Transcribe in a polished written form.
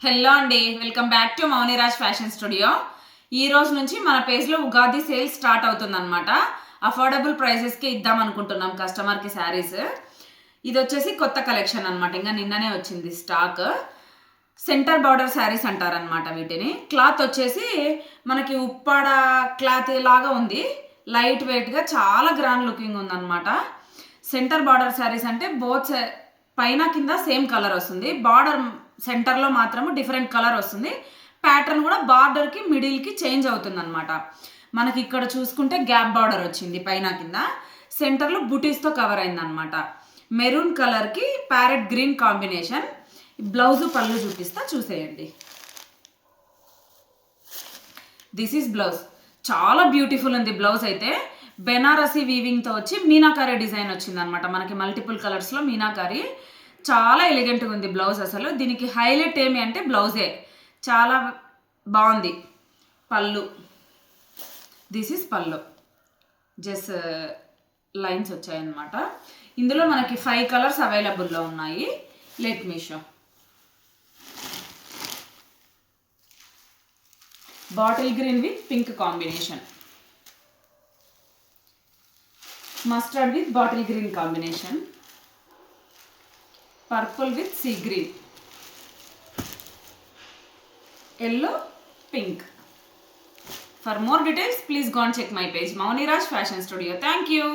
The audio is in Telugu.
హలో అండి, welcome back to Mouniraj fashion studio. ఈ రోజు నుంచి మన పేజ్లో ఉగాది సేల్ స్టార్ట్ అవుతుందన్నమాట. అఫోర్డబుల్ ప్రైసెస్కి ఇద్దాం అనుకుంటున్నాం కస్టమర్కి శారీస్. ఇది వచ్చేసి కొత్త కలెక్షన్ అనమాట, ఇంకా నిన్ననే వచ్చింది స్టాక్. సెంటర్ బార్డర్ శారీస్ అంటారనమాట వీటిని. క్లాత్ వచ్చేసి మనకి ఉప్పాడ క్లాత్ లాగా ఉంది, లైట్ వెయిట్గా చాలా గ్రాండ్ లుకింగ్ ఉందన్నమాట. సెంటర్ బార్డర్ శారీస్ అంటే బోత్ పైన కింద సేమ్ కలర్ వస్తుంది, బార్డర్ సెంటర్లో మాత్రము డిఫరెంట్ కలర్ వస్తుంది. ప్యాటర్న్ కూడా బార్డర్కి మిడిల్కి చేంజ్ అవుతుంది అనమాట. మనకి ఇక్కడ చూసుకుంటే గ్యాప్ బార్డర్ వచ్చింది పైన కింద, సెంటర్లో బుటీస్తో కవర్ అయింది అనమాట. మెరూన్ కలర్కి ప్యారెట్ గ్రీన్ కాంబినేషన్. బ్లౌజు పళ్ళు చూపిస్తా, చూసేయండి. దిస్ ఈస్ బ్లౌజ్, చాలా బ్యూటిఫుల్ ఉంది బ్లౌజ్ అయితే. బెనారసీ వీవింగ్తో వచ్చి మీనాకారీ డిజైన్ వచ్చింది అనమాట. మనకి మల్టిపుల్ కలర్స్లో మీనాకారీ, చాలా ఎలిగెంట్గా ఉంది బ్లౌజ్. అసలు దీనికి హైలైట్ ఏమి అంటే బ్లౌజే, చాలా బాగుంది. పళ్ళు, దిస్ ఈస్ పళ్ళు, జస్ట్ లైన్స్ వచ్చాయన్నమాట. ఇందులో మనకి 5 కలర్స్ అవైలబుల్లో ఉన్నాయి. Let me show. Bottle green with pink combination, mustard with bottle green combination, purple with sea green, yellow, pink. For more details, please go and check my page, Mauniraj Fashion Studio. Thank you.